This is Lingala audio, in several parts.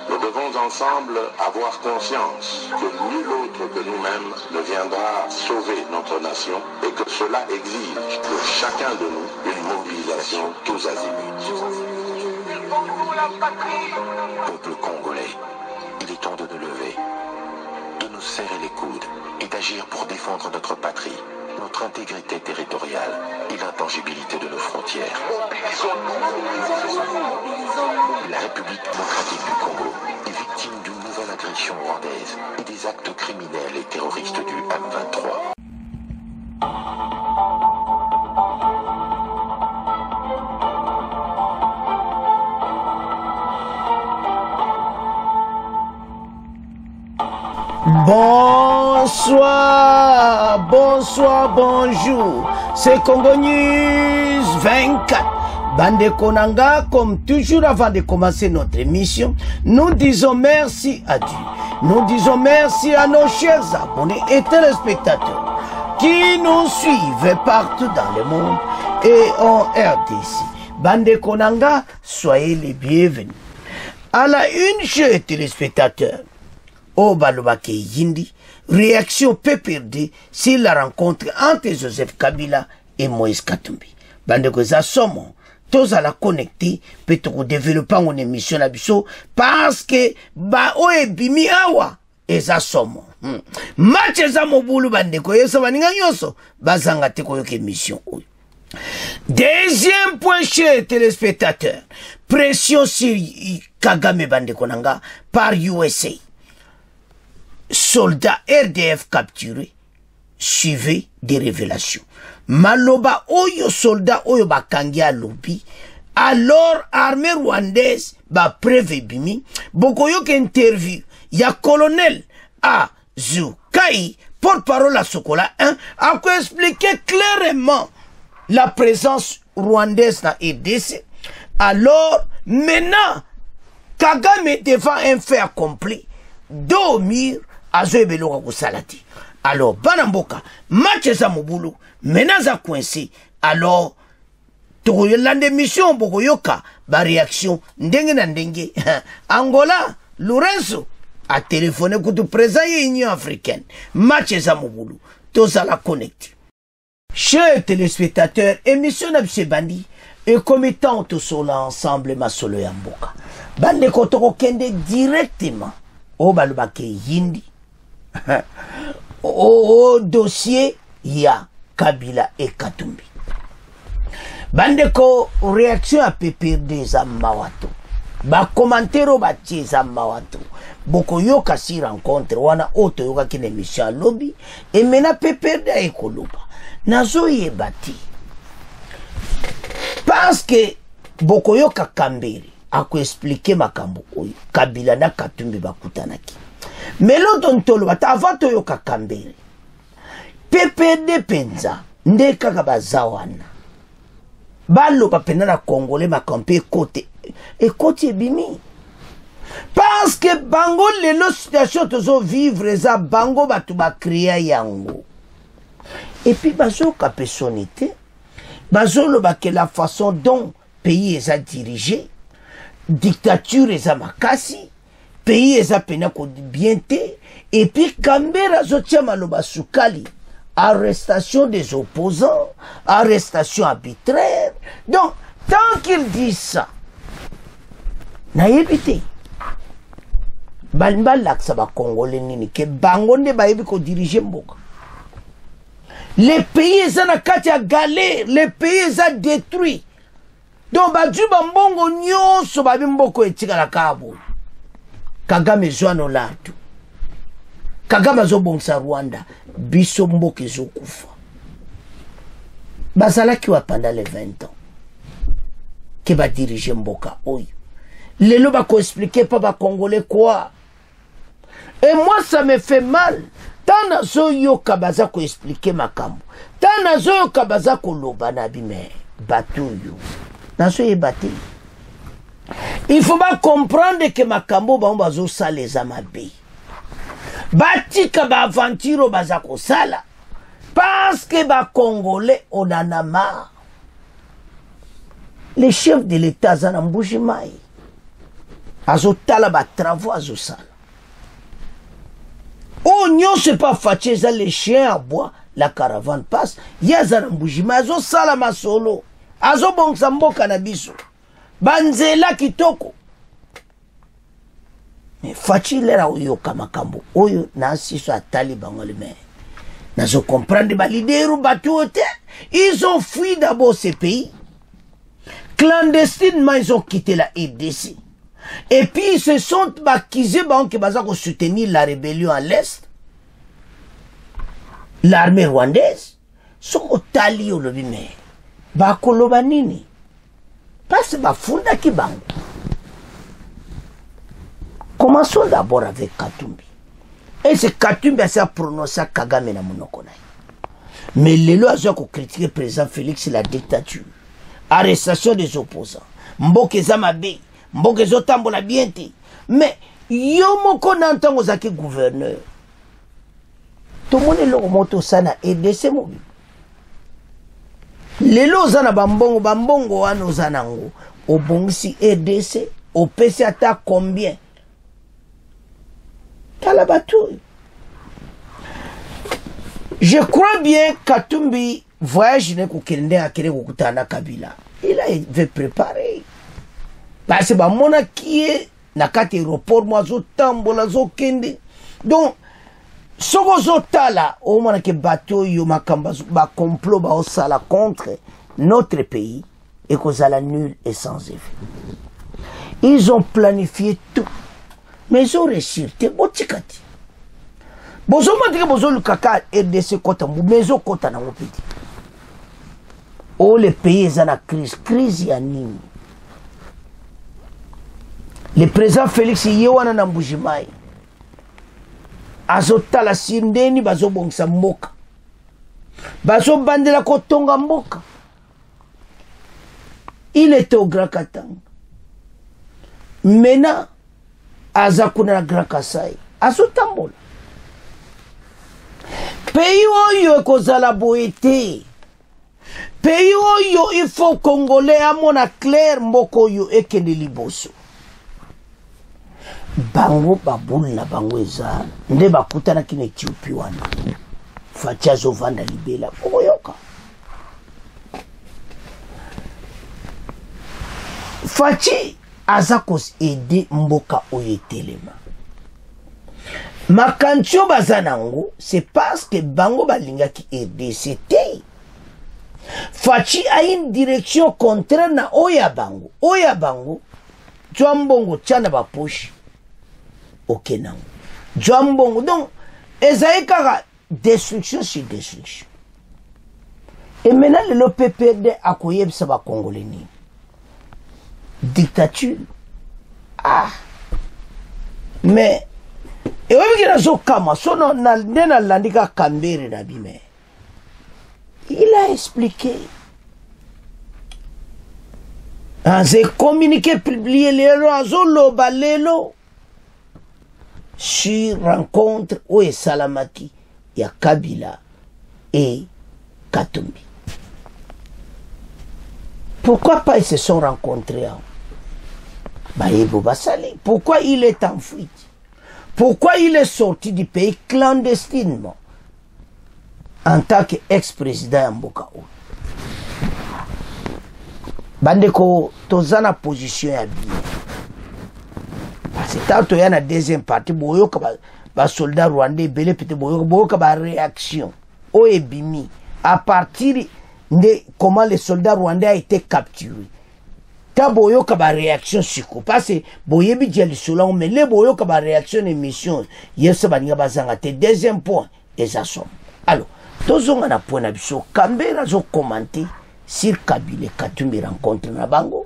Nous devons ensemble avoir conscience que nul autre que nous-mêmes ne viendra sauver notre nation et que cela exige de chacun de nous une mobilisation tous azimuts. Peuple congolais, il est temps de nous lever, de nous serrer les coudes et d'agir pour défendre notre patrie, notre intégrité territoriale et l'intangibilité de nos frontières. La République démocratique du Congo est victime d'une nouvelle agression rwandaise et des actes criminels et terroristes du M23. Bonsoir, bonsoir, bonjour. C'est Congo News 24. Bande Konanga, comme toujours avant de commencer notre émission, nous disons merci à Dieu. Nous disons merci à nos chers abonnés et téléspectateurs qui nous suivent partout dans le monde et en RDC. Bande Konanga, soyez les bienvenus. À la une, chers téléspectateurs, au Balobake Yindi, réaction PPRD sur la rencontre entre Joseph Kabila et Moïse Katumbi. Bande Goza Somo, tous à la connecter, peut-être développer une émission à Bisso, parce que, oe bimi awa, eza Somo. Match eza mobulu bande ko yesa baninga nyoso, bazanga te ko yoke émission. Deuxième point, chez téléspectateurs, pression sur Kagame bande konanga par USA. Soldats RDF capturés, suivez des révélations. Maloba oyo soldat oyo bakangia lobi, alors armée rwandaise ba preve bimi, bokoyo ke interview ya colonel A. Zoukai, porte-parole à Sokola 1, a expliqué clairement la présence rwandaise dans RDC. Alors, maintenant, Kagame devant un fait accompli, dormir alors, Banamboka, match za mobulu, menaza coincé. Alors, Togoyolande mission Bogoyoka, ba réaction, ndenge na ndenge. Angola, Lorenzo, a téléphoné pour présent Union africaine. Match za mobulu, tous à la connecte. Chers téléspectateurs, émission d'Abse Bandi, et comme étant tous ensemble, ma solo yamboka. Bande Kotoko Kende directement, au Balobake Yindi. Au dossier ya Kabila et Katumbi. Bandeko réaction à PPRD za mawato. Ba commentaire ba tie za mawato. Boko yoka si rencontre wana auto yoka kine mission lobby et mena PPRD a ekoloba. Nazo yebati. Parce que boko yoka Kambere a ko expliquer makambo oyo Kabila na Katumbi bakutanaki. Mais l'autre ntolo avant toyoka Kambere PPD penza nde kaka bazawana baloba pena na congolais makampe côté et côté bimi parce que bango lelo situation tozo vivre za bango batu ba créer yango et puis bazoka personnalité bazoloba que la façon dont pays est dirigé dictature est makasi pays est pena ko bien té et puis Kambera zotia maloba sukali arrestation des opposants, arrestation arbitraire. Donc tant qu'il dit ça na yebité balmbal laksa ba congolais nini ke bango nde ba yebi ko diriger mboka. Les pays sont na kati ya galère, les pays sont détruits. Donc ba juba mbongo nyonso ba bimboko etika la kabo. Kagame zwana latu. Kagame zobongsa Rwanda. Biso mboke zokufa. Bazala ki wa pendant les 20 ans. Ke ba diriger mboka oyo. Lelo ba ko expliquer pas ba congolais quoi. Et moi ça me fait mal. Tana zo yo kabaza ko expliquer makambo. Tana zo yo kabaza ko loba na bime batuyo. Nazo ye bati. Il faut pas comprendre que makambo ba bazo sala les amabe. Batika ba aventure baza ko sala parce que ba congolais on en a marre. Les chefs de l'état zana mbujimai. azotala batravaux azosala oyo nyonso epa faci eza le chien à bois la caravane passe ye aza na mbujima azosala masolo azobongisa mboka na biso banzela kitoko me faci lera oyoka makambo oyo nasiso atali bango leme nazo comprendre balideru bato oyo te ils ont fui d'abord ces pays clandestinement ils ont quitté la RDC et puis ils se sont bakisés que baza ko soutenir la rébellion à l'est l'armée rwandaise soko tali olobi me bakoloba nini parce bafundaki bango. Commençons d'abord avec Katumbi. Et c'est Katumbi qui a prononcé Kagame na monoko na. Mais lelo azo ko critiquer président Félix la dictature. Arrestation des opposants. Mboke za mabe, mboke zo tambola bien te. Mais yo moko na ntango zaki gouverneur. To mone lo moto sana EDC mobi. Lelo zana bambongo wana zanango. Obongisi EDC, opesi ata combien? Je crois bien Katumbi voyage ne kokende akere kokutana Kabila. Il avait préparé. Parce que mona qui est na kati aéroport moi zo tambola zo kende. Donc soko zo tala o mona ke bateau yo makamba ba complot ba osala contre notre pays et kozala nul et sans effet. Ils ont planifié tout. Mais ils ont réussi. T'es botikati. Bozo mandike bozo lukaka RDC kota mbu mezo kota na mopiti. Oh les pays sont en crise. Crise ya nini. Le président Félix yewana na mbujimai. Azota la sindeni bazo bongsa mboka. Bazo bandela kotonga mboka. Il était au Grand Katanga. Maintenant azakuna na Grand Kasai azotambola pays oyo ekozala boete pays oyo il faut congolais amona clair mboko oyo ekende liboso bango babulu na bango eza nde bakutana kine Ethiopie wana Faci azovanda libela oyoka Faci azakos aider mboka oyo telema makantio bazanango c'est parce que bango balingaki RDC te Faci a une direction contraire na oya bango Djambongo tchana ba poche ok nango Djambongo donc ezaïkara destruction sur destruction et maintenant le PPRD akoyebisa ba congolais ni dictature. Ah. Mais et oui qu'il a zo kama sono na nena landika Kambere na bime. Il a expliqué. J'ai communiqué publié lelo azolo balelo sur rencontre où est Salamaki ya Kabila et Katumbi. Pourquoi pas ils se sont rencontrés? Pourquoi il est en fuite? Pourquoi il est sorti du pays clandestinement en tant qu'ex-président Mboka? Bandeko, tozana position ya bien. Parce que tant qu'il y a la deuxième partie, boyoka ba soldat rwandais belé pete boyoka ba réaction. O ebimi à partir de comment les soldats rwandais ont été capturés. Ta boyoka ba réaction siko parce que boyebi djeli solon mais les boyoka ba réaction émission yesa baninga bazanga te deuxième point eza som. Alors tozonga na point na biso Kambere zo commenter sur Kabila Katumbi rencontre na bango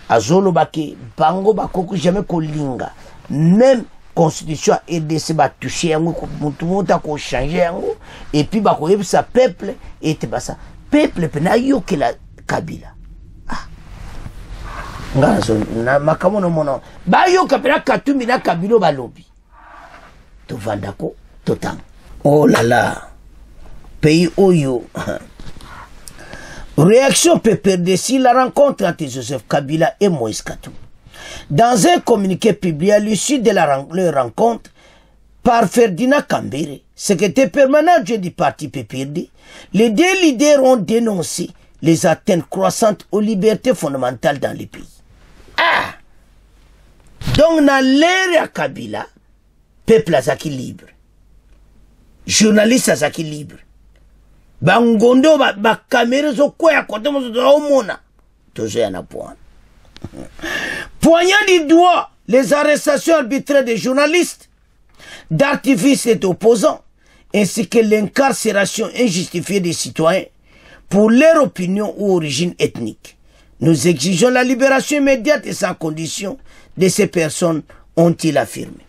azolo bake bango bakoko jamais kolinga même constitution RDC ba toucher yango mutu monta ko changer yango et puis ba koyebisa peuple et basa peuple pena yoke la Kabila ngazo na makamono mono ba yoka pena Katumbi na Kabila balobi to vandako totang. Oh là là pays oyo réaction PPRD si la rencontre entre Joseph Kabila et Moïse Katumbi Dans un communiqué publié à l'issue de leur rencontre par Ferdinand Kambere, secrétaire permanent du parti PPRD, les deux leaders ont dénoncé les atteintes croissantes aux libertés fondamentales dans le pays. Ah! Donc, dans l'ère à Kabila, peuple azaki libre. Journaliste azaki libre. Bangondo ba caméra zo kwa kote mo zo mona. Toujours y en a point. Poignant du doigt les arrestations arbitraires des journalistes, d'activistes et d'opposants, ainsi que l'incarcération injustifiée des citoyens pour leur opinion ou origine ethnique. Nous exigeons la libération immédiate et sans condition de ces personnes, ont-ils affirmé.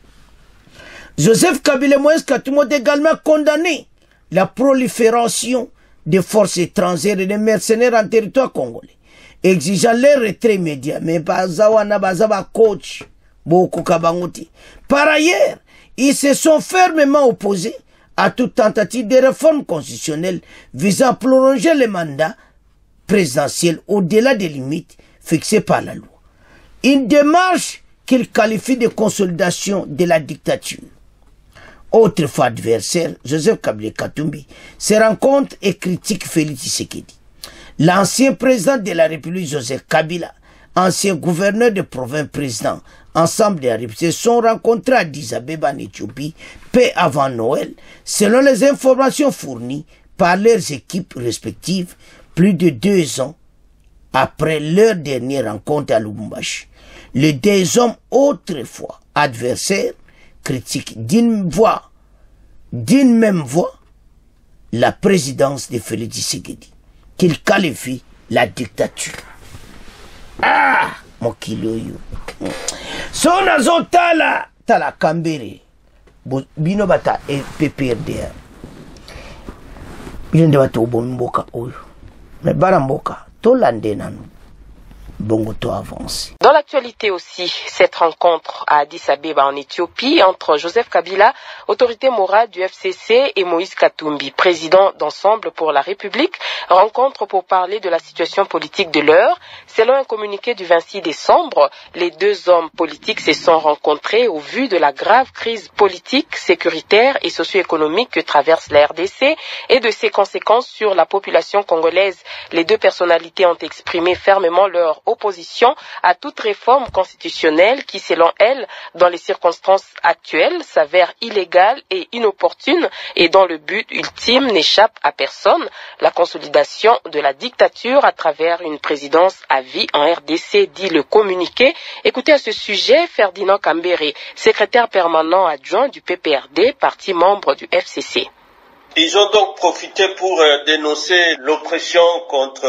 Joseph Kabila Moïse Katumbi a également condamné la prolifération des forces étrangères et des mercenaires en territoire congolais, exigeant leur retrait immédiat. Mais Bazawana Bazaba coach, beaucoup Kabangoti. Par ailleurs, ils se sont fermement opposés à toute tentative de réforme constitutionnelle visant à prolonger le mandat présidentiel au-delà des limites fixées par la loi. Une démarche qu'ils qualifient de consolidation de la dictature. Autrefois adversaire, Joseph Kabila Katumbi se rencontre et critique Félix Tshisekedi. L'ancien président de la République Joseph Kabila, ancien gouverneur de province président, ensemble des Républiques sont rencontrés à Addis Abeba en Éthiopie, peu avant Noël, selon les informations fournies par leurs équipes respectives, plus de 2 ans après leur dernière rencontre à Lubumbashi. Les deux hommes autrefois adversaires critiquent d'une même voix, la présidence de Félix Tshisekedi, qu'il qualifie la dictature. Ah, mokiloyo. Son azo tala Kambere, bino bata e PPRD. Bilende bata ubon mboka oyo. Mais bara mboka tolande nanu. Dans l'actualité aussi, cette rencontre à Addis Abeba en Éthiopie entre Joseph Kabila, autorité morale du FCC, et Moïse Katumbi, président d'Ensemble pour la République, rencontre pour parler de la situation politique de l'heure. Selon un communiqué du 26 décembre, les deux hommes politiques se sont rencontrés au vu de la grave crise politique, sécuritaire et socio-économique que traverse la RDC et de ses conséquences sur la population congolaise. Les deux personnalités ont exprimé fermement leur opposition à toute réforme constitutionnelle qui, selon elle, dans les circonstances actuelles, s'avère illégale et inopportune et dont le but ultime n'échappe à personne, la consolidation de la dictature à travers une présidence à vie en RDC, dit le communiqué. Écoutez à ce sujet Ferdinand Kambere, secrétaire permanent adjoint du PPRD, parti membre du FCC. Ils ont donc profité pour dénoncer l'oppression contre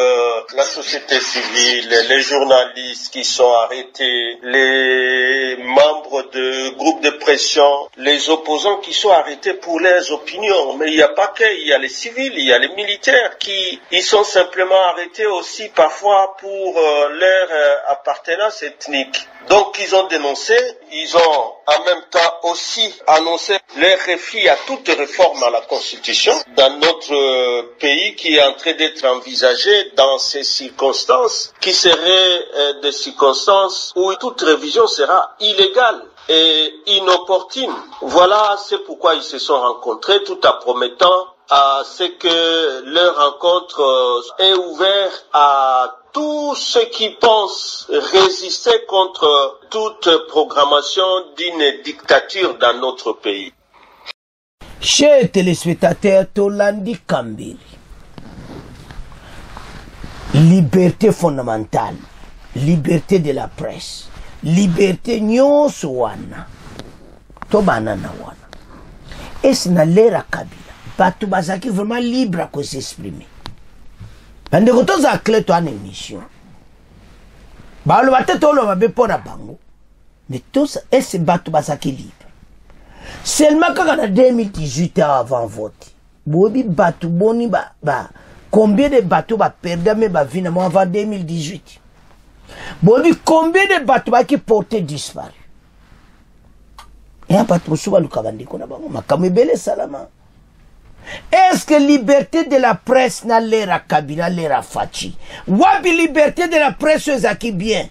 la société civile, les journalistes qui sont arrêtés, les membres de groupes de pression, les opposants qui sont arrêtés pour leurs opinions. Mais il n'y a pas que, il y a les civils, il y a les militaires qui ils sont simplement arrêtés aussi parfois pour leur appartenance ethnique. Donc ils ont dénoncé, ils ont en même temps aussi annoncé leur refus à toute réforme à la Constitution dans notre pays qui est en train d'être envisagé dans ces circonstances qui seraient des circonstances où toute révision sera illégale et inopportune. Voilà, c'est pourquoi ils se sont rencontrés tout en promettant à ce que leur rencontre est ouverte à tous ceux qui pensent résister contre toute programmation d'une dictature dans notre pays. Chers téléspectateurs, Tolandi Kambere, liberté fondamentale, liberté de la presse, liberté nyonso wana, to banana wana. Est-ce na l'ère Kabila, batu bazaki vraiment libre à s'exprimer. Bande koto za clé to en émission. Ba lo bateto lo ba be pona bango. Mais tous est-ce batu bazaki libre. Seulement quand en 2018 avant vote. Bobi batu boni ba combien de bateaux ba perdre mais ba vina avant 2018. Bobi combien de bateaux ba qui portaient disparu. Et pas trop souvent le kabandi kona bango makamwe bele salama. Est-ce que liberté de la presse n'a l'air à Kabila, l'air à Fachi? Wabi liberté de la presse zaki bien.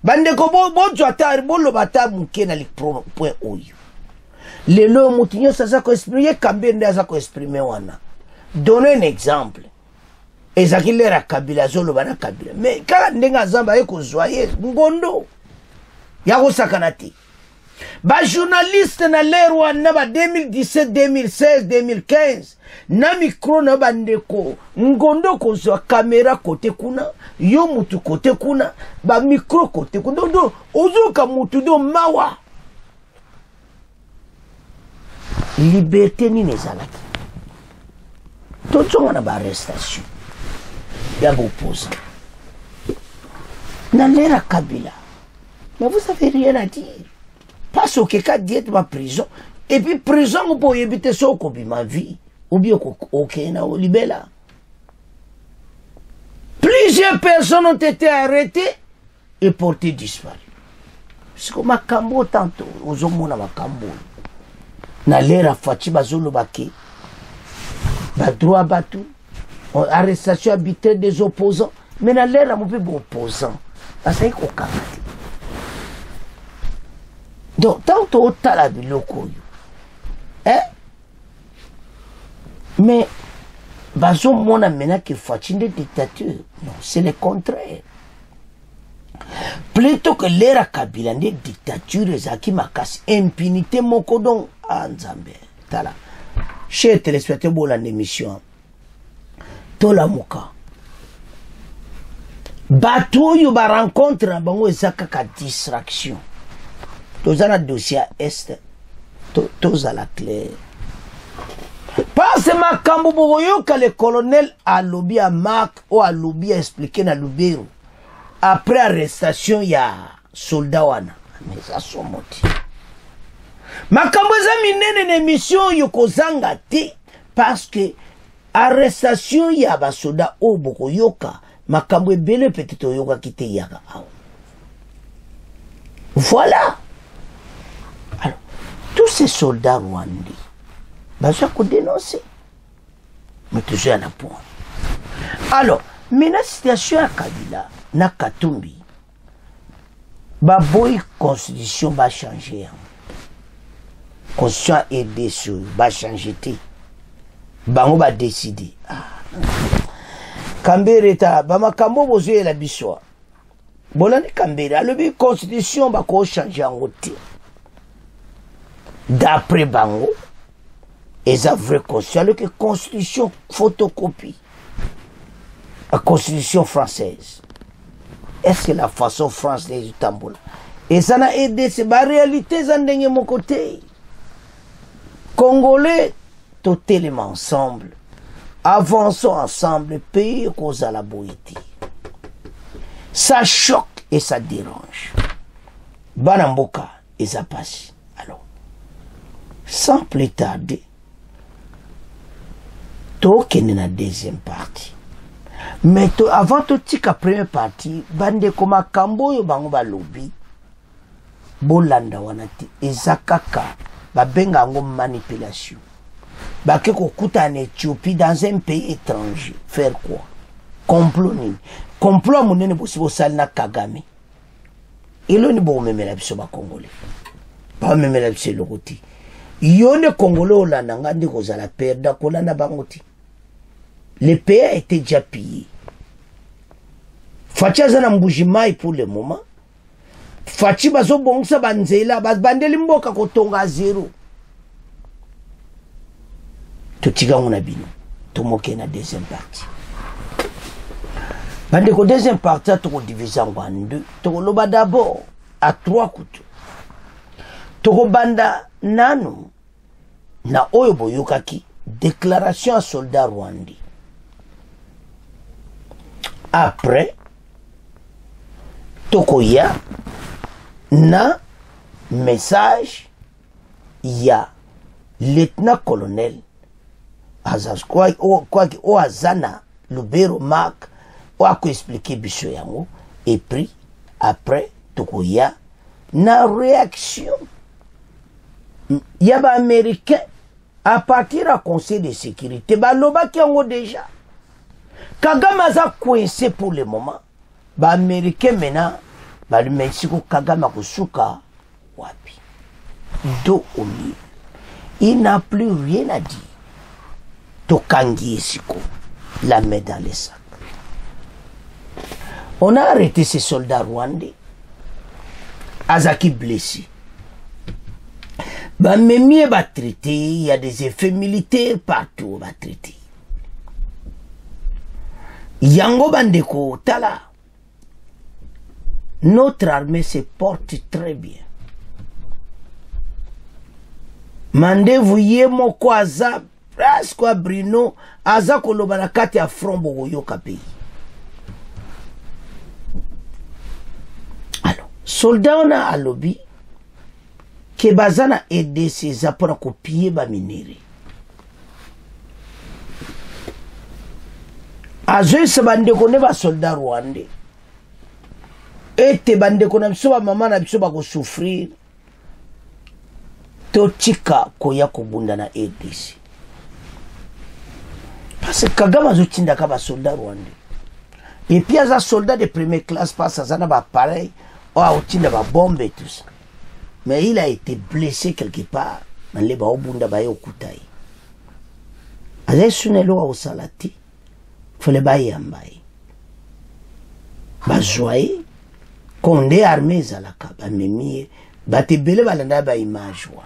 bande ko bojo ata bolo bata muke na point oyo lelo mutinyo sasa ko exprimer Kambere nda za ko exprimer wana donner un exemple ezakilera Kabila zolo bana Kabila mais kala ndenga zamba eko zoyer ngondo ya ko sakanati ba journaliste na l'ère wana ba 2017 2016 2015 na micro na bandeko ngondo kozwa caméra côté kuna yo mutu côté kuna ba micro côté kuna ndo ozuka mutu do mawa liberté ni nezalaki totsonga na ba arrestation ya opposant na l'ère Kabila mais vous avez rien à dire parce que quand diète ma prison et puis prison pour éviter ça ko ma vie ou bien ok na libela plusieurs personnes ont été arrêtées et portées disparues parce que makambo tantôt ozomona makambo na l'era fachi bazolo bake ba droit batu arrestation arbitraire des opposants mais na l'era mo pe opposant parce que ko kamati donc tant au tala biloko hein mais bazo mona mena que fachi de dictature non c'est le contraire plutôt que l'era Kabila de dictature ezaki makasi impunité moko donc anzambe tala cher téléspectateur bola l'émission tola muka bato yo ba rencontre bango ezaka ka distraction tozana dossier est tozala clair parce makambo boyoka le colonel a lobby à Marc ou a lobby à expliquer na Lubero après arrestation ya soldat wana mais ça sont moti makambo za minene na émission yo kozanga te parce que arrestation ya ba soldat o boyoka makambo ebele peut-être yoka kite yaka voilà. Alors, tous ces soldats rwandais, je peux dénoncer. Mais toujours à la point. Alors, mais la situation à Kabila, na Katumbi, boy constitution va changer. Constitution aidé sur, va changer. Bango va décider. Kambere ta, makambo bozoe la biswa. Bolani Kambere, alors la constitution va changer en route. D'après Bango, et ça vraie constitution, que constitution photocopie, la constitution française. Est-ce que la façon française du tambour? Et ça n'a aidé, c'est la réalité, ça n'a mon côté. Congolais, totalement ensemble, avançons ensemble, pays cause à la boïté. Ça choque et ça dérange. Banamboka, et ça passe. Alors, sans plus tarder, token na deuxième partie. Mais avant tout la première partie, bande koma kambo yo bango ba lobby. Bolanda wanati ezakaka ba benga ngo manipulation. Ba ke ko kuta en Éthiopie dans un pays étranger, faire quoi? Complot ni. Complot monene possible sal na Kagame. Elo ni bo memela biso ba Congolais. Ba memela biso lokoti. Yone Congolais olanda ngandi kozala perda kolanda bangoti. Le pays a été déjà pillé. Fachi azana mbujimai pour le moment. Fachi bazo bongsa banzela bandeli mboka kotonga zéro. Totiga ngona bino. Tomoke na deuxième partie. Bande ko deuxième partie to diviser en deux. To loba d'abord à trois couteaux. To banda nanu na oyo boyokaki déclaration à soldat rwandais. Après, tokoya na message ya lieutenant-colonel Azazkwa o azana Lubero Mark o a expliqué biso yango et puis après tokoya na réaction ya ba américain à partir du conseil de sécurité baloba ki yango déjà Kagame a coincé pour le moment. Bah, américain maintenant, balimensiko Kagame kusuka wapi do au milieu. Il n'a plus rien à dire. Tokangi siko la main dans les sacs. On a arrêté ces soldats rwandais. Azaki blessé. Bah même va traiter, il y a des effets militaires partout va traiter. Yango bandeko tala. Notre armée se porte très bien. Mande vuye moko aza presque Bruno aza koloba na kati ya front boyoka pays. Alors, soldat on a alobi ke bazana aider ces apona kopier ba minere. Azo se bande ko ne ba soldat rwandais. Ete bande ko na biso ba mama na biso ba ko souffrir. Tochika koya kubunda na ADC. Parce que Kagame azotinda ka ba soldat rwandais. Et puis aza soldat de première classe passe azana ba pareil, o aotinda ba bombe et tout ça. Mais il a été blessé quelque part dans les ba obunda ba yokutai. Azesunelo wa osalati. Fole ba yambai. Ba joie konde armée zalaka ba memie ba tebele balanda ba image wa.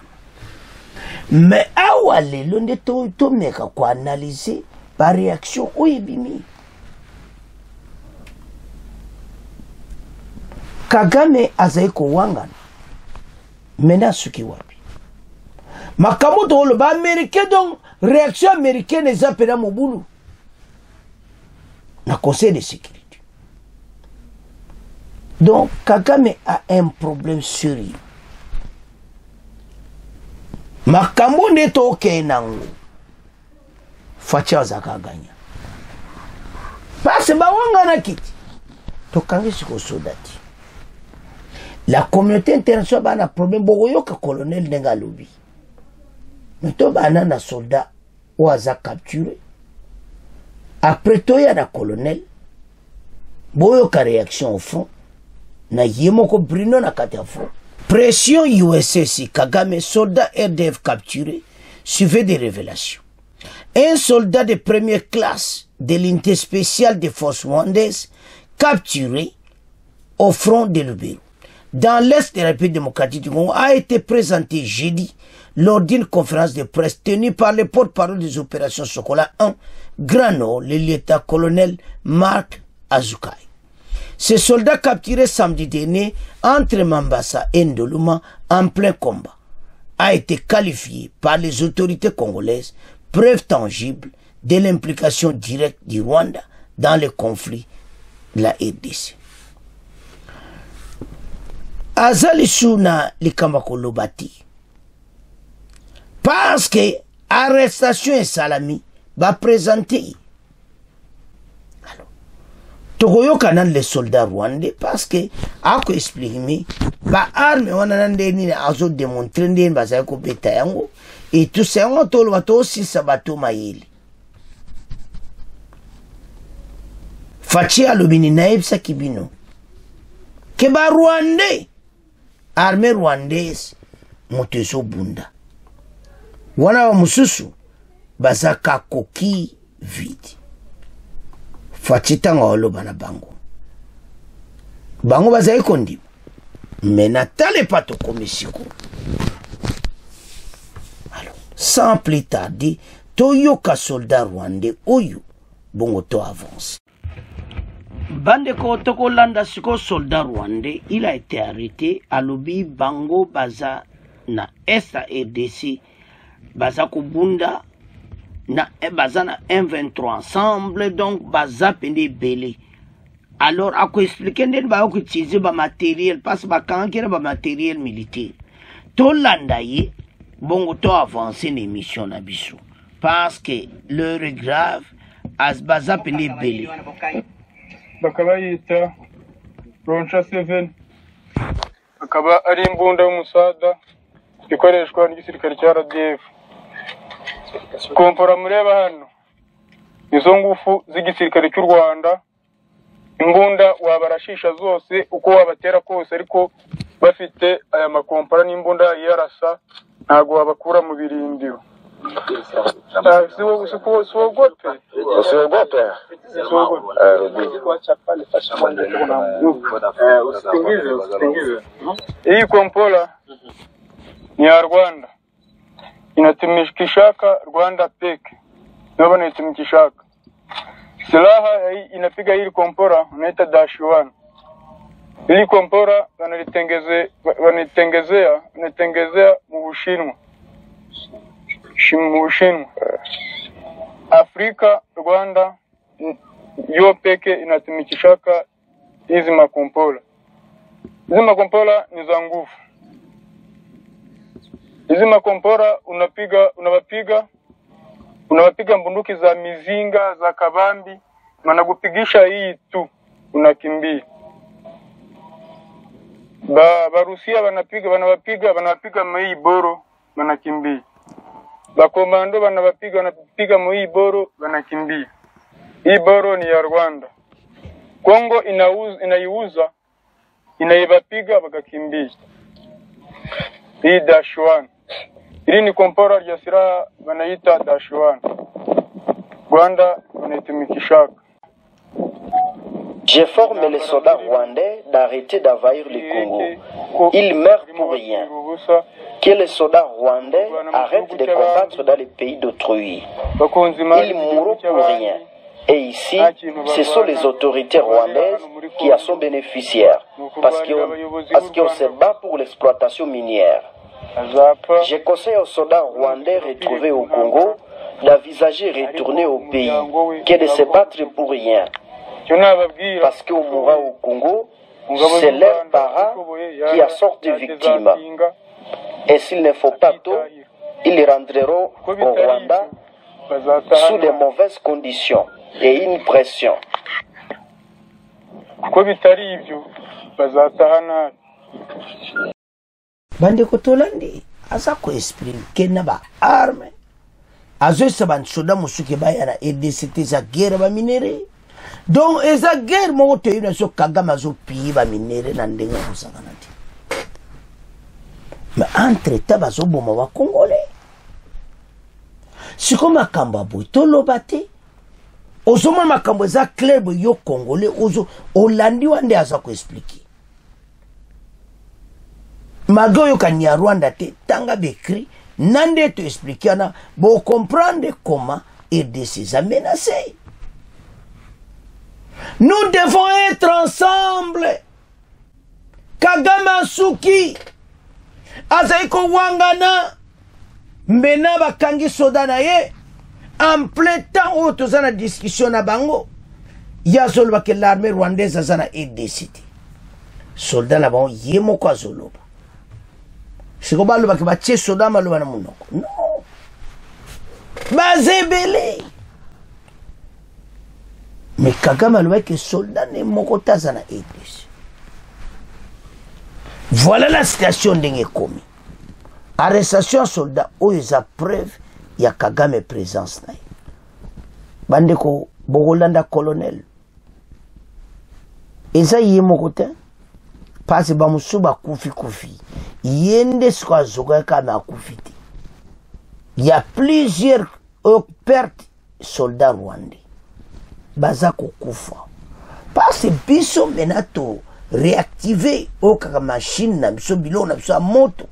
Mais awale londe to meka ko analyser par réaction oyebimi. Kagame azaiko wangana. Mena suki wapi. Makamoto le ba américain donc réaction américaine les appela mobulu. Na conseil de sécurité. Donc Kagame a un problème sérieux. Makambo neto oke nango. Facha zaka ganya. Parce ba wangana kiti. Tokangi siko sodati. La communauté internationale a un problème. Bogoyoka colonel nenga lobi. Mais to banana soldat ou aza capturé. Après to ya na colonel. Boyoka réaction au front. Na yemoko Bruno na kati front. Pression USS Kagame, soldat RDF capturé, suivait des révélations. Un soldat de première classe de l'unité spéciale des forces rwandaises capturé au front de Lubero, dans l'est de la République démocratique du Congo, a été présenté jeudi lors d'une conférence de presse tenue par le porte-parole des opérations Sokola 1, Grand Nord, le lieutenant-colonel Marc Azukai. Ce soldat capturé samedi dernier entre Mambasa et Ndoluma en plein combat a été qualifié par les autorités congolaises preuve tangible de l'implication directe du Rwanda dans le conflit de la RDC. Azali Suna Likambako Lobati parce que arrestation et salami va présenter. Togoyo kanan les soldats rwandais parce que ako expliquer ba arme wana ndeni azo démontrer ndeni baza ko beta yango et tout ça on tolo bato si sabato mayeli fachi alobini naibsa kibino ke ba rwandais armée rwandaise moteso bunda wana wa mususu baza kakoki vidi. Fatitanga oloba na bango. Bango bazayi kondi. Mena tale pato komisiko. Alors, sans plus tarder, toyoka soldat rwandais oyo bongo to avance. Bande ko toko landa siko soldat rwandais, il a été arrêté à lobi bango baza na SARDC baza kubunda na bazana M23 ensemble donc baza pende belé. Alors à quoi expliquer ndeni ba ko utiliser ba matériel parce ba kankera ba matériel militaire. To landa ye bongo to avancer les missions na biso parce que l'heure est grave as baza pende belé. Bakaba yita Roncha 7 akaba ari imbunda y'umusada ikoreshwa n'igisirikare cya RDF. Kompora mureba hano izo ngufu z'igisirikare cy'u Rwanda imbunda wabarashisha zose uko wabatera kose ariko bafite aya makompara n'imbunda yarasa ntago wabakura mu birindiro. Hii kompola ni ya Rwanda, inatumikishaka Rwanda peke, ndio wanatumikishaka. Silaha inapiga hili kompora unaita -1. Hili kompora wanatengezea mu Bushinwa. Afrika, Rwanda yo peke inatumikishaka hizi makompola. Hizi makompola ni za nguvu. Hizi makompora unawapiga mbunduki za mizinga za kabambi, manakupigisha hii tu unakimbia. Barusia wanawapiga mei boro wanakimbia. Bakomando wanapiga mei boro wanakimbia. Hii boro ni ya Rwanda. Kongo inaiuza inaibapiga wakakimbia. Hii -1. Hili ni kompora ya silaha wanaita -1. Rwanda wanaitumikishaka. J'informe les soldats rwandais d'arrêter d'envahir le Congo. Ils meurent pour rien. Que les soldats rwandais arrêtent de combattre dans les pays d'autrui. Ils mourront pour rien. Et ici, ce sont les autorités rwandaises qui en sont bénéficiaires. Parce qu'on se bat pour l'exploitation minière. Je conseille aux soldats rwandais retrouvés au Congo d'envisager retourner au pays, que de se battre pour rien. Parce qu'au mourra au Congo, c'est leurs parents qui en sortent victimes. Et s'il ne faut pas tout, ils rentreront au Rwanda sous de mauvaises conditions et une pression. Bandeko tolandi asa ko expliquer na ba arme azo saban soda musuke ba yana EDCT za guerre ba minere donc eza guerre mo to ina so Kagame zo pi ba minere na ndenga musakana ti mais entre taba zo boma wa congolais siko makambo boy to lobate ozoma makambo za clair bo yo congolais ozo olandi wande asa ko expliquer Magoyo kanya Rwanda te tanga bekri nande te expliquer na bo comprendre comment RDC a menacé. Nous devons être ensemble. Kagame Suki azaiko wangana mbena bakangi soda na ye en plein temps où tozana discussion na bango yazolo ke l'armée rwandaise azana RDC. Soldat na bango yemo kwa zoloba. C'est comme le bac soda malouana monoko. Non. Bazebele. Mais Kagame le que soldat ne mokota zana église. Voilà la situation d'enge commis. Arrestation soldat où ils a preuve ya Kagame présence na. Bandeko Bogolanda colonel. Eza yemokota. Parce que bamusuba kufi yende swa zoga kama kufiti. Il y a plusieurs pertes soldats rwandais bazako kufa parce que biso menato réactiver okaka machine na biso bilo na biso moto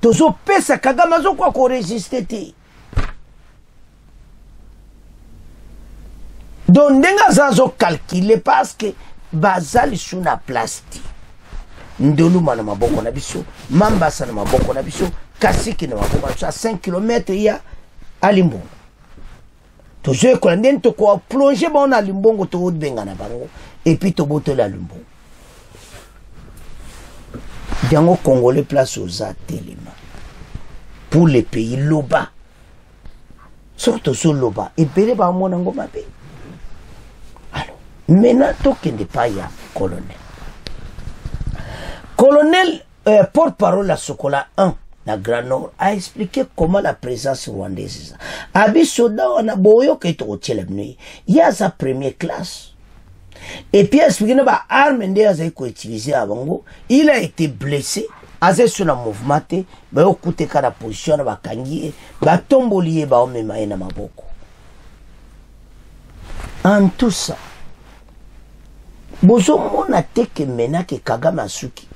tozo pesa Kagame zo kwa ko résister te donc ndenga zazo calculer parce que bazali suna plastique Ndoluma na maboko na biso, Mambasa na maboko na biso, Kasiki na maboko na biso, à 5 km ya Alimbongo. Toujours ko ndeni to ko plonger ba na Limbongo to benga na bango et puis to boto la Limbongo. Dango Congolais place aux atelema. Pour les pays loba. Surtout sur loba et pele ba mona ngoma pe. Alors, maintenant to kende pa ya colonel. Colonel porte-parole à Sokola 1, la Grand Nord, a expliqué comment la présence rwandaise est. Abi soda on a boyo que tu il y a sa première classe. Et puis expliquer ba arme ndé azai ko utiliser abango, il a été blessé, azai sur la mouvement te, ba okute kana position ba kangi, ba tombolié ba omema na maboko. En tout ça, bozo mona teke mena ke Kagame asuki.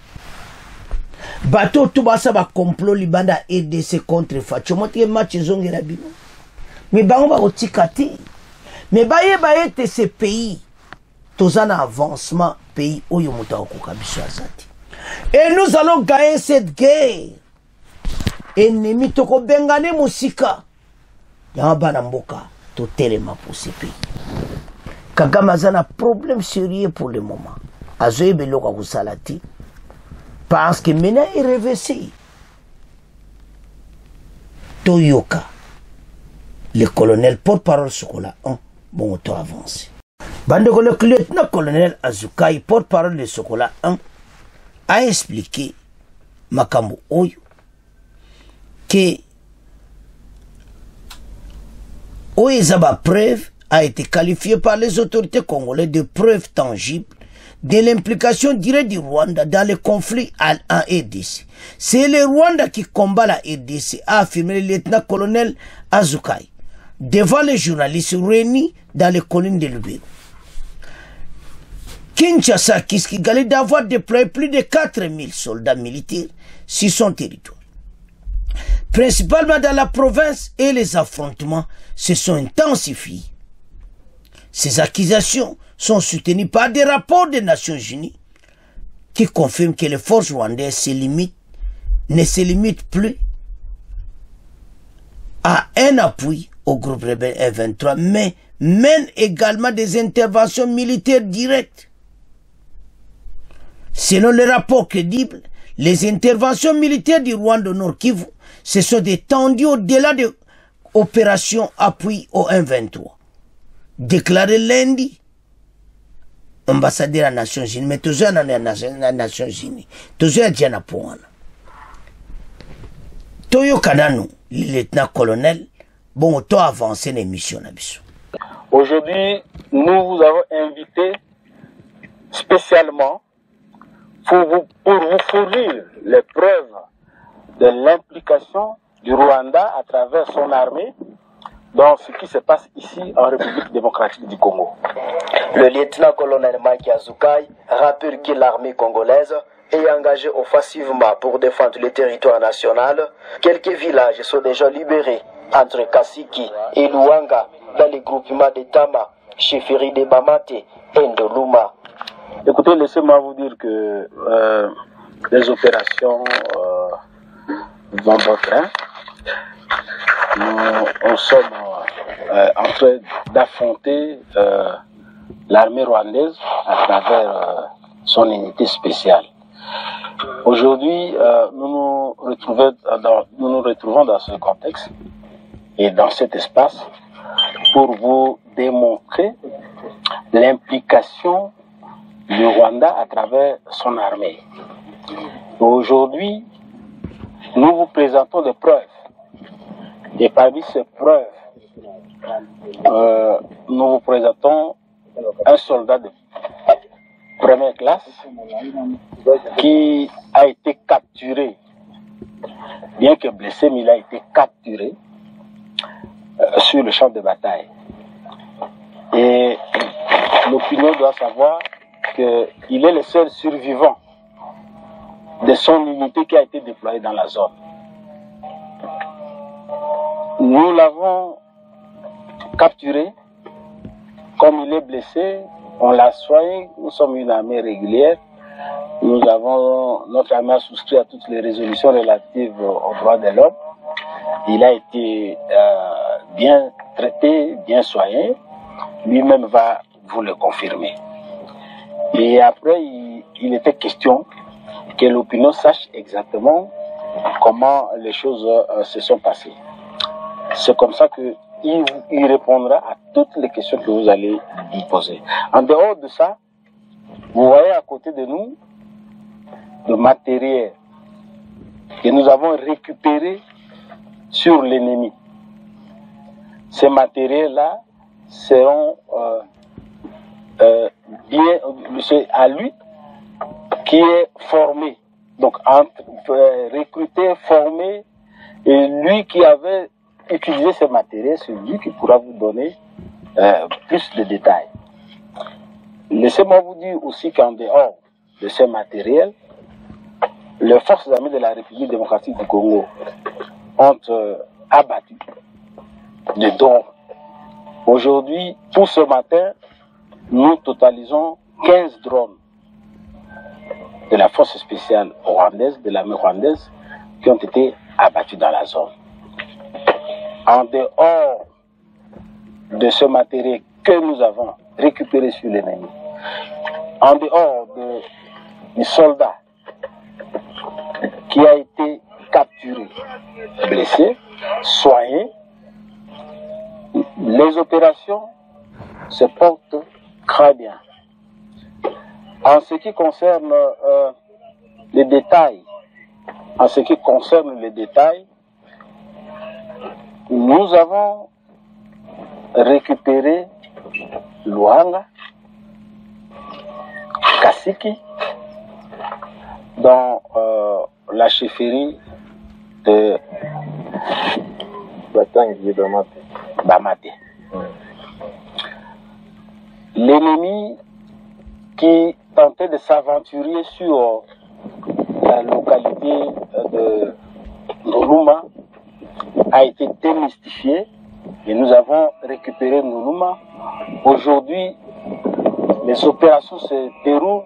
Bato tout basa ba complot libanda RDC contre Facho motie match zongera bino. Mais bango ba otikati. Mais baye te ce pays. Tozana avancement pays oyo muta okoka biso azati. Et nous allons gagner cette guerre. Ennemi toko bengane musika. Yamba na mboka to telema pour ce pays. Kagame azana problème sérieux pour le moment. Azoye beloka kusalati. Parce que maintenant il est réveillé. Toyoka, le colonel porte-parole Sokola 1, bon auto avancé. Bandeko le lieutenant-colonel Azukai, porte-parole de Sokola 1, a expliqué Makambo Oyo que Oezaba preuve a été qualifié par les autorités congolaises de preuve tangible de l'implication directe du Rwanda dans le conflit en RDC. C'est le Rwanda qui combat la RDC, a affirmé le lieutenant-colonel Azukai devant les journalistes réunis dans les collines de Lubero. Kinshasa, Kigali d'avoir déployé plus de 4000 soldats militaires sur son territoire. Principalement dans la province, et les affrontements se sont intensifiés. Ces accusations sont soutenues par des rapports des Nations Unies qui confirment que les forces rwandaises ne se limitent plus à un appui au groupe rebelle M23, mais mènent également des interventions militaires directes. Selon les rapports crédibles, les interventions militaires du Rwanda au Nord Kivu se sont étendues au-delà de opérations appui au M23. Déclaré lundi, ambassadeur des Nations Unies, mais toujours dans les Nations Unies, toujours à Diana Pouana. Toyo Kanano, le lieutenant-colonel, bon, auto avancé les missions. Aujourd'hui, nous vous avons invité spécialement pour vous fournir les preuves de l'implication du Rwanda à travers son armée dans ce qui se passe ici en République démocratique du Congo. Le lieutenant-colonel Maki Azukai rappelle que l'armée congolaise est engagée offensivement pour défendre le territoire national. Quelques villages sont déjà libérés entre Kasiki et Luanga dans les groupements de Tama, Cheferi de Bamate et Ndoluma. Écoutez, laissez-moi vous dire que les opérations vont bon train. Nous sommes en train d'affronter l'armée rwandaise à travers son unité spéciale. Aujourd'hui, nous nous retrouvons dans ce contexte et dans cet espace pour vous démontrer l'implication du Rwanda à travers son armée. Aujourd'hui, nous vous présentons des preuves. Et parmi ces preuves, nous vous présentons un soldat de première classe qui a été capturé, bien que blessé, mais il a été capturé sur le champ de bataille. Et l'opinion doit savoir qu'il est le seul survivant de son unité qui a été déployée dans la zone. Nous l'avons capturé. Comme il est blessé, on l'a soigné. Nous sommes une armée régulière. Notre armée a souscrit à toutes les résolutions relatives aux droits de l'homme. Il a été bien traité, bien soigné. Lui-même va vous le confirmer. Et après, il était question que l'opinion sache exactement comment les choses se sont passées. C'est comme ça qu'il répondra à toutes les questions que vous allez lui poser. En dehors de ça, vous voyez à côté de nous le matériel que nous avons récupéré sur l'ennemi. Ces matériels-là seront c'est à lui qui est formé, donc recruté, formé, et lui qui avait utilisé ce matériel, c'est lui qui pourra vous donner plus de détails. Laissez-moi vous dire aussi qu'en dehors de ce matériel, les forces armées de la République démocratique du Congo ont abattu des drones. Aujourd'hui, pour ce matin, nous totalisons 15 drones de la force spéciale rwandaise, de l'armée rwandaise, qui ont été abattus dans la zone. En dehors de ce matériel que nous avons récupéré sur l'ennemi, en dehors des soldats qui a été capturé, blessé, soigné, les opérations se portent très bien. En ce qui concerne les détails, nous avons récupéré Luanga, Kasiki, dans la chefferie de Bamate. L'ennemi qui tentait de s'aventurer sur la localité de Nolouma a été démystifié et nous avons récupéré Nolouma. Aujourd'hui, les opérations se déroulent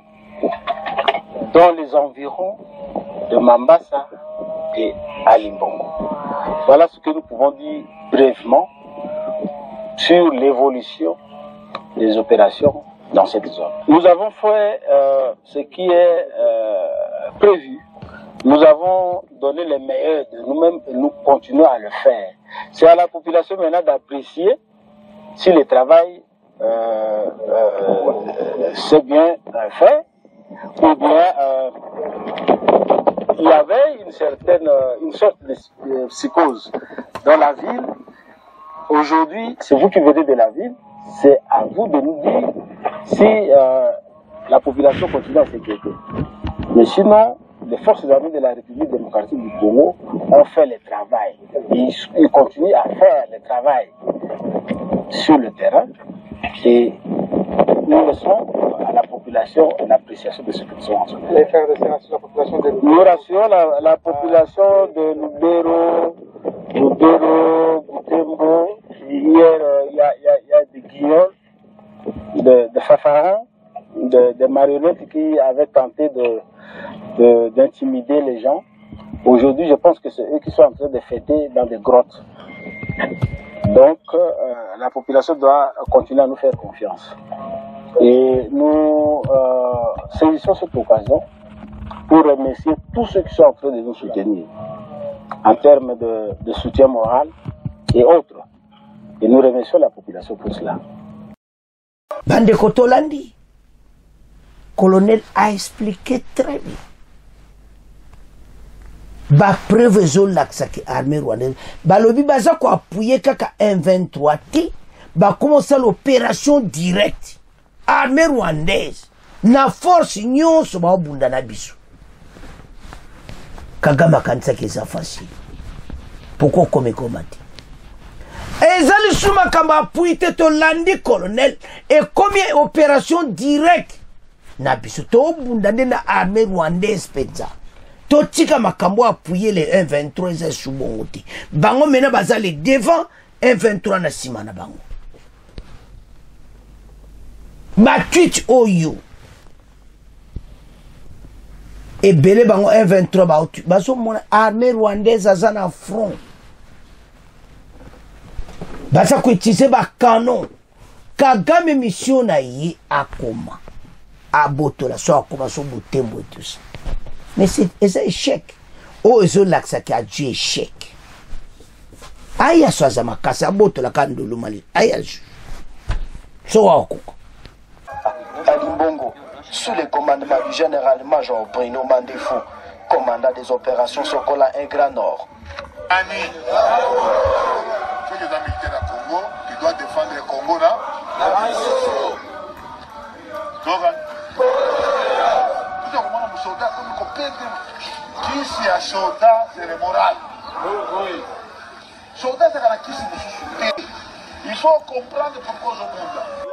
dans les environs de Mambasa et Alimbongo. Voilà ce que nous pouvons dire brièvement sur l'évolution des opérations dans cette zone. Nous avons fait ce qui est prévu. Nous avons donné les meilleurs de nous-mêmes et nous continuons à le faire. C'est à la population maintenant d'apprécier si le travail c'est bien fait ou bien il y avait une sorte de psychose dans la ville. Aujourd'hui, c'est vous qui venez de la ville, c'est à vous de nous dire si la population continue à s'inquiéter. Mais sinon, les forces armées de la République démocratique du Congo ont fait le travail. Ils continuent à faire le travail sur le terrain et nous laissons à la population l'appréciation de ce qu'ils sont en train de faire. Nous rassurons la population de Lubero, Butembo. Hier, il y a des guignols, de fafarans, de marionnettes qui avaient tenté d'intimider les gens. Aujourd'hui, je pense que c'est eux qui sont en train de fêter dans des grottes. Donc, la population doit continuer à nous faire confiance. Et nous saisissons cette occasion pour remercier tous ceux qui sont en train de nous soutenir en termes de soutien moral et autres. Et nous remercions la population pour cela. Bande Kotolandi, colonel a expliqué très bien. Ba preuve zo laksaki armée rwandaise. Balobi baza ko appuyer kaka M23 ti. Ba commencer l'opération directe. Armée rwandaise. Na force nyonso ba bunda na biso. Kagama kanisa keza facile. Pourquoi comme combattre? Ezali suma kamba appuyer to landi colonel et combien opération directe. Na biso to bunda na armée rwandaise penza. Totika makambo appuyer les 1-23 sous bongote. Bango mena bazali devant 1-23 na sima na bango. Ba tweet oyo. Et belé bango 1-23 ba baso mona armée rwandaise azana front. Basa ko utiliser ba canon. Kagame mission na yi akoma. Abotola so akoma so Butembo et tout ça. Mais c'est un échec. Oh, ils ont l'accès qui a dû échec. Aïe, ça, ça m'a cassé à botte la canne de l'Oumali. Aïe, so Alimbongo, sous le commandement du général-major Bruno Mandefou, commandant des opérations Sokola et Grand Nord. Ani, c'est les militaires à Congo qui doivent défendre le Congo là. Kisi ya soda c'est le moral. Soda c'est la kisi mususu. Il faut comprendre pourquoi je monte.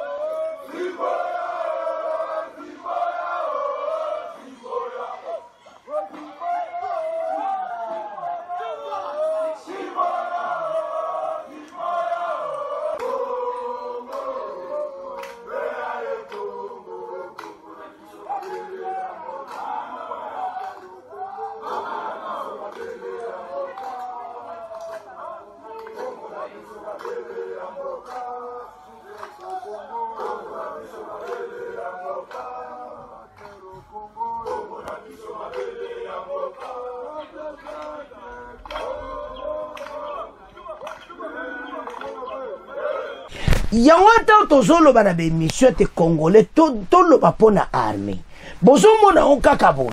yango ata tozoloba na bemission te congolais toloba mpo na armée bozomona ngo kaka boye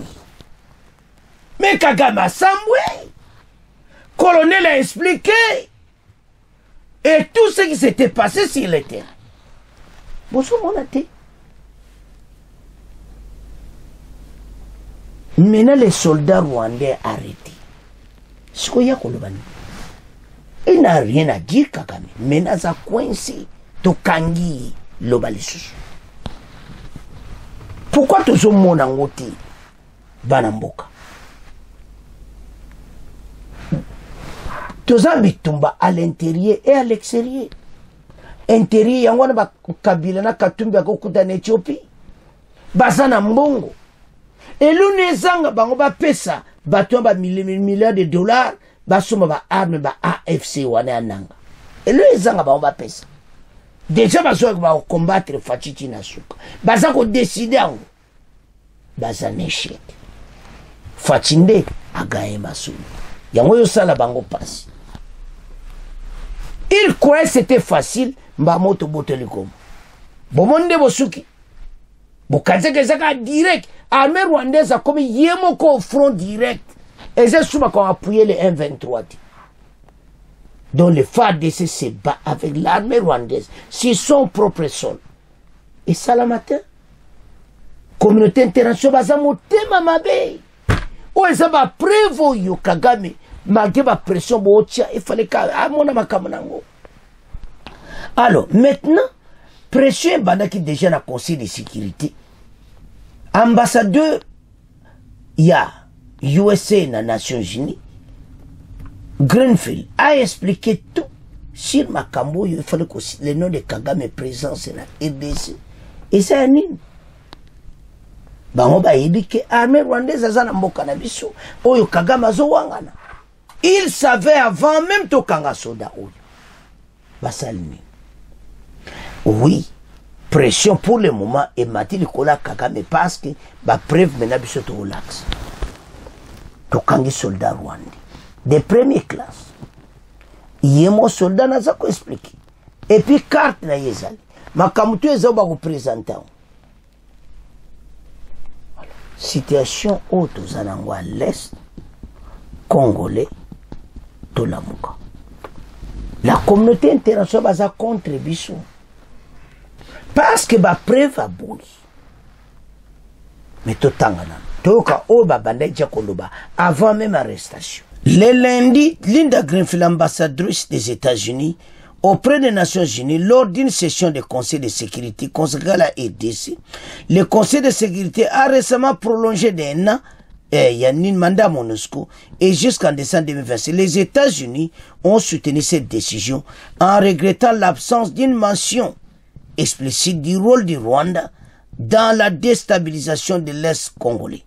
mais Kagame asambwe colonel a expliqué et tout ce qui s'était passé sur le terrain bozomona te. Maintenant les soldats rwandais arrêtés sikoya koloba ni il n'a rien à dire Kagame maintenant ça coincé tokangi loba lisusu. Pourquoi tozomona ngo te bana mboka toza bitumba à l'intérieur et à l'extérieur. Intérieur yango na bakabila na Katumbi akokuta na Ethiopie baza na mbongo elune zanga bango bapesa bato ba milliards de dollars basoma ba arme ba AFC wana ananga elune zanga bango bapesa déjà bazo ba combattre Fachichi na suka baza ko décider yango baza neshek Fachinde agaye masulu yango yo sala bango passe. Il croyait que c'était facile mba moto botelikom bomonde bosuki bokaze kezaka direct armée rwandaise a comme yemoko au front direct et c'est souvent qu'on a appuyé les M23 donc le FARDC se bat avec l'armée rwandaise sur son propre sol et ça la matin communauté internationale baza motema mabe o ezaba prévo yo Kagame malgré ma pression il fallait qu'à mon amakamnango. Alors maintenant pression bandaki déjà na conseil de sécurité ambassadeur il y a USA na Nations Unies Greenfield a expliqué tout sur makambo il fallait que le nom de Kagame présence na RDC et c'est un nini bango ba yebike armée rwandaise azana mboka na biso oyo Kagame azowangana. Il savait avant même tokanga soda oyo basalini. Oui, pression pour le moment et Mathilde Kola Kagame parce que ba preuve maintenant biso to relax. Tokangi soldat rwandais de première classe. Yemo soldat na zako expliquer. Et puis carte na yezali. Makamutu ezo ba représentant. Situation autre zanango à l'est congolais. La communauté internationale va contribuer parce que ba preuve a bouli mais tout tangana toka oba bandeja koloba avant même arrestation. Le lundi, Linda Greenfield, ambassadrice des États-Unis auprès des Nations Unies lors d'une session de conseil de sécurité consacrée à la RDC, le conseil de sécurité a récemment prolongé d'un an il y a un mandat MONUSCO et jusqu'en décembre 2026, les États-Unis ont soutenu cette décision en regrettant l'absence d'une mention explicite du rôle du Rwanda dans la déstabilisation de l'Est congolais.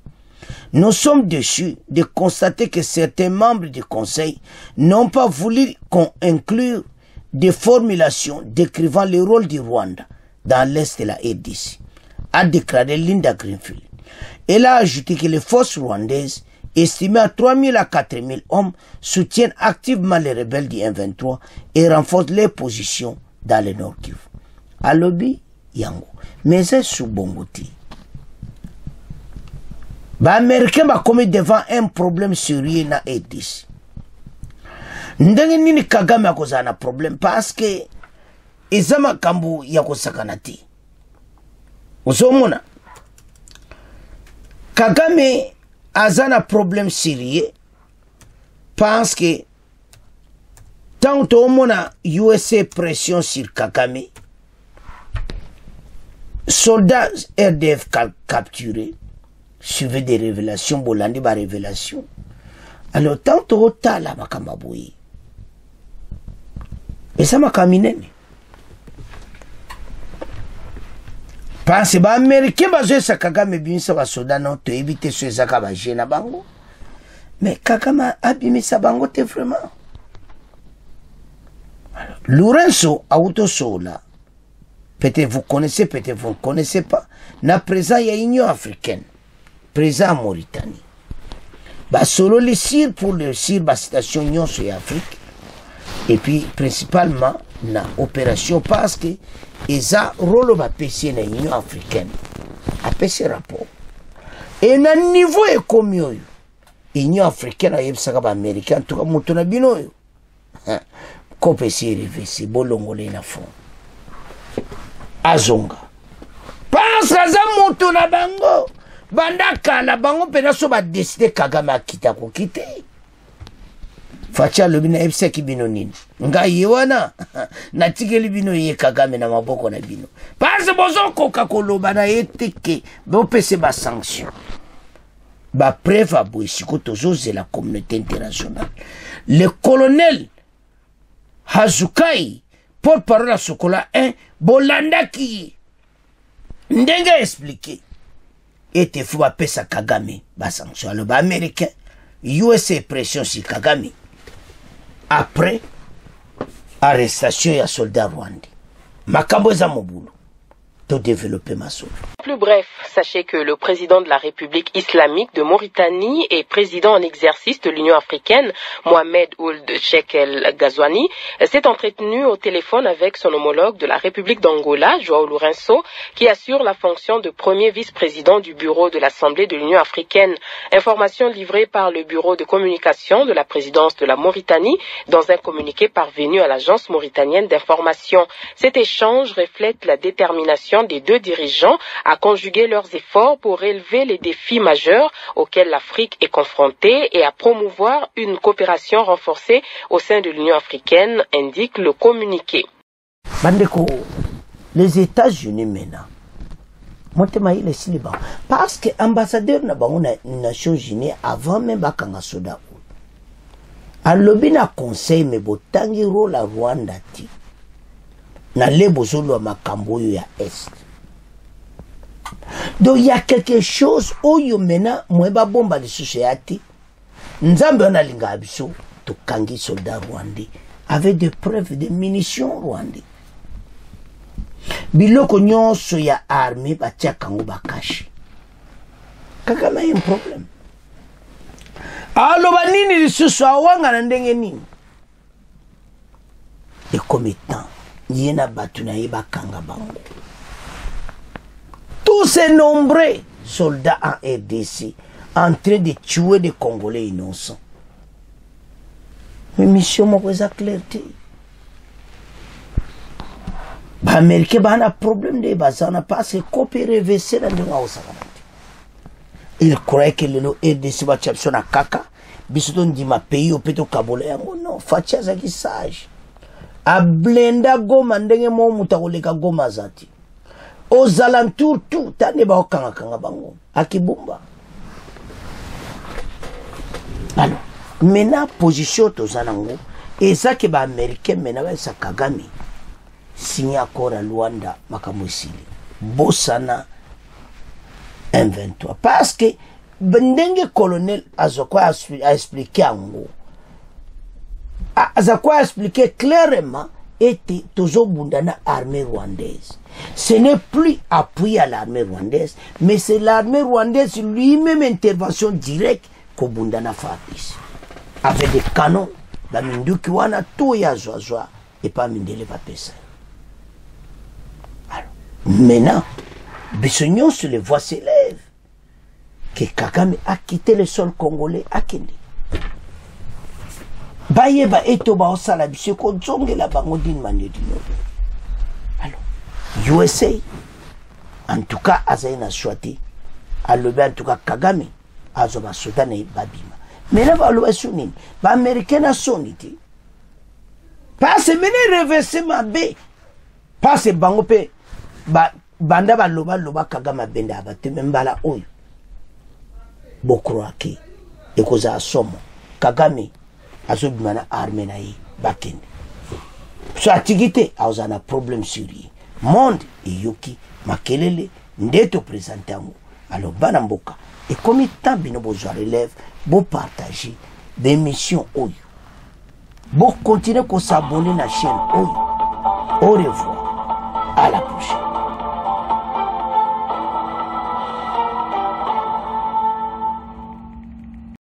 Nous sommes déçus de constater que certains membres du Conseil n'ont pas voulu qu'on inclue des formulations décrivant le rôle du Rwanda dans l'Est de la RDC, a déclaré Linda Greenfield. Elle a ajouté que les forces rwandaises, estimées à 3 000 à 4 000 hommes, soutiennent activement les rebelles du M23 et renforcent leurs positions dans le Nord Kivu. À lobby, yango. Mais c'est sous Bongoti. Les Américains va commis devant un problème sérieux na RDC. Ndenge nini Kagame akoza na problème parce que ezama kambu ya kosakanati. Ozomona Kagame a un problème sérieux parce que tant qu'on a USA pression sur Kagame, soldats RDF capturés, suivi des révélations, Bolandi ba révélation. Alors tant qu'on a la makamaboui, et ça m'a caminé. Parce que les Américains ont Kagame bien sa soda non to éviter ce zaka ba jena bango. Mais Kagame a bien sa bango te vraiment. Lourenço Autosola. Peut-être vous connaissez, peut-être vous ne connaissez pas. Na présent il y a Union africaine. Présent en Mauritanie. Bah solo les CIR pour le CIR ba station Union sur Afrique. Et puis principalement na opération parce que eza rôle ba PC na Union africaine a PC rapport et na niveau économique Union africaine a yebsaka ba américain to muto na bino yo ko PC revesi bolongole na fond azonga parce que za muto na bango bandaka la bango pena so ba décider Kagame akita ko kite Facha lobina ebse ki bino nini nga yewana na tikeli bino ye Kagame na maboko na bino parce bozo koka koloba na eteke bo pese ba sanction ba preuve abo siko tozoze la communauté internationale le colonel Hazukai porte-parole à Sokola 1 bolanda ki ndenga expliquer ete fu ba pesa Kagame ba sanction le ba américain USA pression si Kagame après arrestation ya soldat rwandais. Makambo za mobulo to développer ma soul. Plus bref, sachez que le président de la République islamique de Mauritanie et président en exercice de l'Union africaine, Mohamed Ould Cheikh El Ghazouani, s'est entretenu au téléphone avec son homologue de la République d'Angola, João Lourenço, qui assure la fonction de premier vice-président du bureau de l'Assemblée de l'Union africaine. Information livrée par le bureau de communication de la présidence de la Mauritanie dans un communiqué parvenu à l'agence mauritanienne d'information. Cet échange reflète la détermination des deux dirigeants à conjuguer leurs efforts pour relever les défis majeurs auxquels l'Afrique est confrontée et à promouvoir une coopération renforcée au sein de l'Union africaine, indique le communiqué. Bandeko, les États-Unis maintenant, parce que l'ambassadeur n'a pas Nations Unies avant même Bakanga Soda. A lobina conseil me botangi rôle à Rwanda ti. Na lebo zolo makambo ya est. Donc il y a quelque chose où yo mena mweba bomba de société. Nzambe on a linga abiso to kangi soldat rwandais avec des preuves de munitions rwandais. Biloko nyonso ya armée batia kango bakashi. Kagame a un problème. Aloba nini lisusu awanga na ndenge nini? Et comme étant yena batu na yeba kanga bango. Tous ces nombreux soldats en RDC en train de tuer des Congolais innocents. Mais mission mauvaise clarté. Les Américains ont un problème de bazana parce que coopérer VC dans le Haut-Savanati. Ils croyaient que le RDC va chapser na kaka. Bisoton dit ma pays au péto Kabole. Non, Fatia zaki sage. A blenda goma ndenge mo mutakoleka goma zati. Aux alentours tout tane ba okanga kanga bango akibumba. Alors maintenant position tozanango eza ke ba américain mena ba sa Kagame signé accord à Luanda makamosili bosana M23 parce que ndenge colonel azokwa a expliqué ango azokwa expliqué clairement était toujours bundana armée rwandaise. Ce n'est plus appuyé à l'armée rwandaise, mais c'est l'armée rwandaise lui-même intervention directe qu'au bundana Fabrice. Avec des canons, la minduki wana tout ya zoa et pas mindele pas pesa. Alors, maintenant, Bissognon sur les voix s'élève que Kagame a quitté le sol congolais à Kende. Bayeba eto ba osala biso ko zonge la bango d'une manière d'une autre. Alors, USA en tout cas azali na choité alobi en tout cas Kagame azo ba soda na babima mais là baloba sunini ba américain na sonité passe mene reversement B passe bango pe banda baloba Kagame benda abate mbala oyo bokroaki ekoza somo Kagame azobima na armée na ye bakende so atigite azana problème sur ye monde eyoki makelele ndeto présenter ngo alors bana mboka et comme temps bino bozwa relève bo partager des missions oyo bo continuer ko s'abonner na chaîne oyo au revoir.